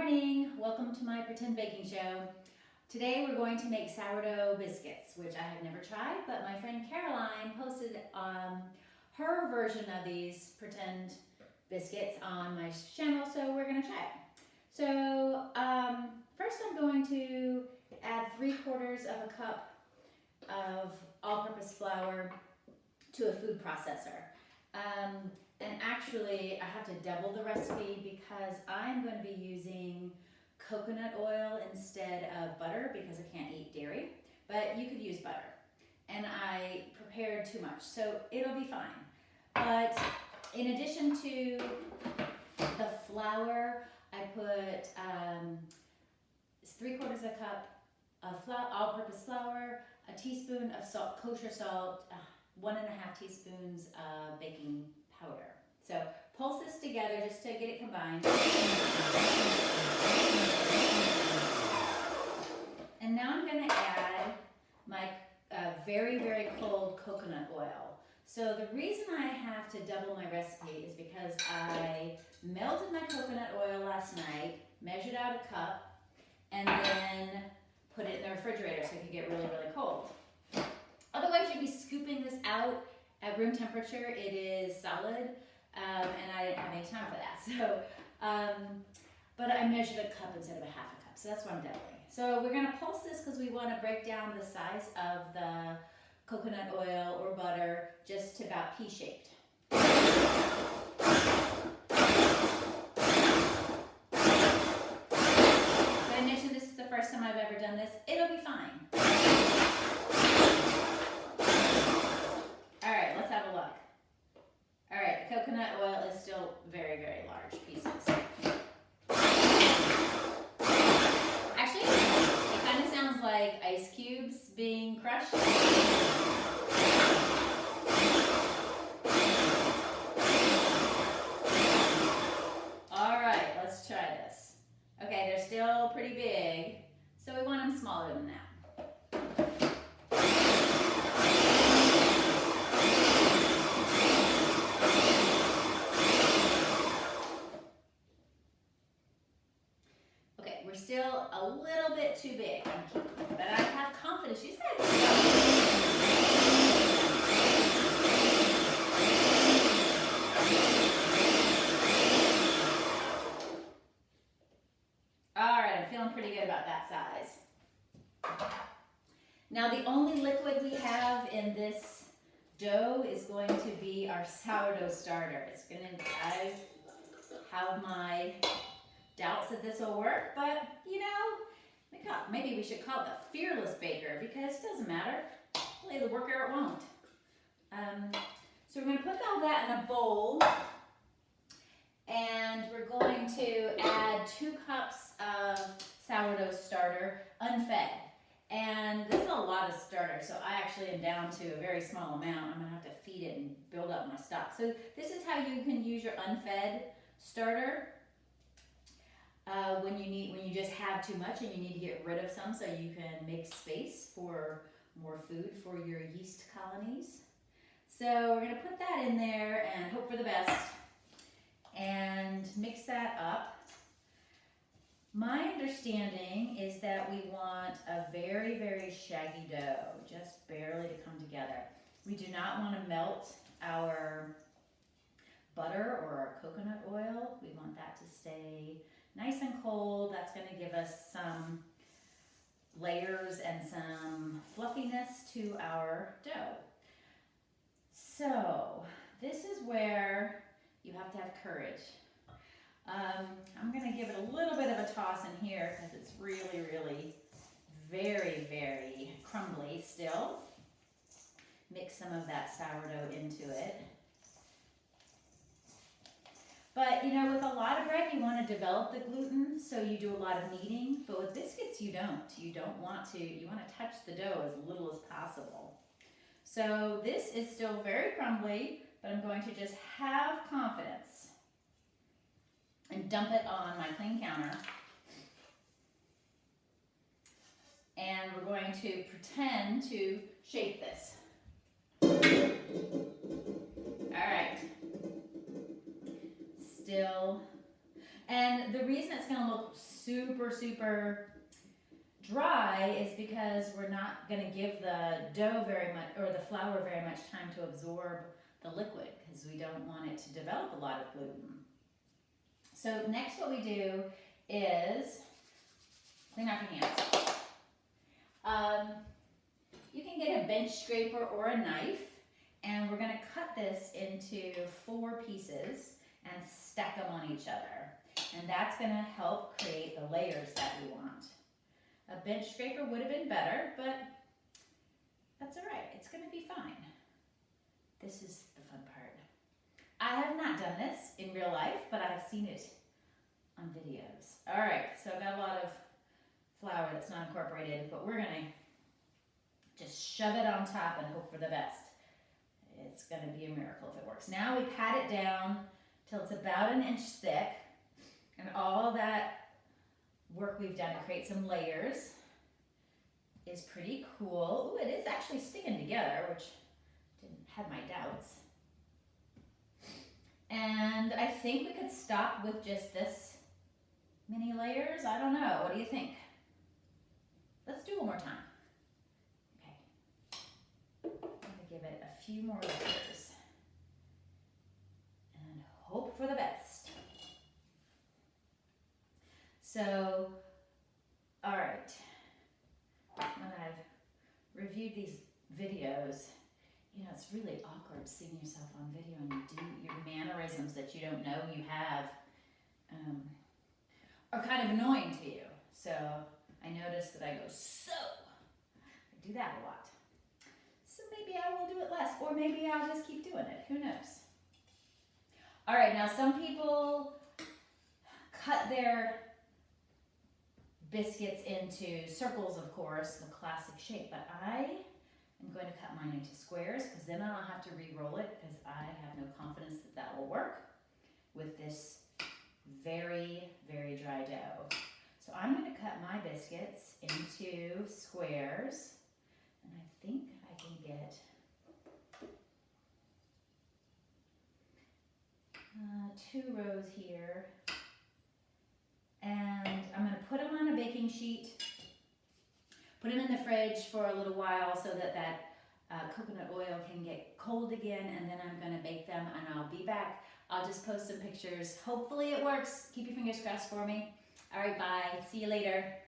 morning, welcome to my pretend baking show. Today we're going to make sourdough biscuits, which I have never tried, but my friend Caroline posted her version of these pretend biscuits on my channel, so we're going to try it. So first I'm going to add 3/4 of a cup of all-purpose flour to a food processor. And actually, I have to double the recipe because I'm going to be using coconut oil instead of butter because I can't eat dairy, but you could use butter. And I prepared too much, so it'll be fine. But in addition to the flour, I put 3/4 of a cup of all-purpose flour, a teaspoon of salt, kosher salt, 1.5 teaspoons of baking powder. So pulse this together just to get it combined. And now I'm going to add my very, very cold coconut oil. So the reason I have to double my recipe is because I melted my coconut oil last night, measured out a cup, and then put it in the refrigerator so it could get really, really cold. Otherwise, you'd be scooping this out at room temperature. It is solid, and I didn't have any time for that. So, but I measured a cup instead of a half a cup, so that's what I'm doubling. So we're gonna pulse this because we wanna break down the size of the coconut oil or butter just to about pea-shaped. Did I mention this is the first time I've ever done this? It'll be fine. Coconut oil is still very, very large pieces. Actually, it kind of sounds like ice cubes being crushed. All right, let's try this. Okay, they're still pretty big, so we want them smaller than that. Still a little bit too big, but I have confidence. She's got to All right, I'm feeling pretty good about that size. Now the only liquid we have in this dough is going to be our sourdough starter. I have my doubts that this will work, but you know, maybe we should call it the fearless baker because it doesn't matter. It'll either work or it won't. So we're going to put all that in a bowl, and we're going to add 2 cups of sourdough starter unfed. And this is a lot of starter, so I actually am down to a very small amount. I'm going to have to feed it and build up my stock. So this is how you can use your unfed starter. When you just have too much and you need to get rid of some so you can make space for more food for your yeast colonies. So we're going to put that in there and hope for the best and mix that up. My understanding is that we want a very, very shaggy dough, just barely to come together. We do not want to melt our butter or our coconut oil. We want that to stay nice and cold. That's going to give us some layers and some fluffiness to our dough. So this is where you have to have courage. I'm going to give it a little bit of a toss in here because it's really, really very, very crumbly still. Mix some of that sourdough into it. But, you know, with a lot of bread, you want to develop the gluten, so you do a lot of kneading. But with biscuits, you don't. You don't want to. You want to touch the dough as little as possible. So this is still very crumbly, but I'm going to just have confidence and dump it on my clean counter. And we're going to pretend to shape this. All right. Still And the reason it's gonna look super, super dry is because we're not gonna give the dough very much, or the flour very much time to absorb the liquid, because we don't want it to develop a lot of gluten. So next what we do is clean off your hands. You can get a bench scraper or a knife, and we're gonna cut this into 4 pieces and stack them on each other. And that's gonna help create the layers that we want. A bench scraper would have been better, but that's all right. It's gonna be fine. This is the fun part. I have not done this in real life, but I have seen it on videos. All right, so I've got a lot of flour that's not incorporated, but we're gonna just shove it on top and hope for the best. It's gonna be a miracle if it works. Now we pat it down till it's about 1 inch thick, and all that work we've done to create some layers is pretty cool. Ooh, it is actually sticking together, which didn't have my doubts. And I think we could stop with just this many layers. I don't know. What do you think? Let's do one more time. Okay. I'm gonna give it a few more layers and hope for the best. So, all right. When I've reviewed these videos, you know, it's really awkward seeing yourself on video and you do your mannerisms that you don't know you have are kind of annoying to you. So I noticed that I go, so. I do that a lot. So maybe I will do it less, or maybe I'll just keep doing it. Who knows? All right, now some people cut their biscuits into circles, of course, the classic shape, but I am going to cut mine into squares because then I don't have to re-roll it, because I have no confidence that that will work with this very, very dry dough. So I'm going to cut my biscuits into squares, and I think I can get 2 rows here. And I'm going to put them on a baking sheet, put them in the fridge for a little while so that coconut oil can get cold again, and then I'm going to bake them, and I'll be back. I'll just post some pictures. Hopefully it works. Keep your fingers crossed for me. All right, bye. See you later.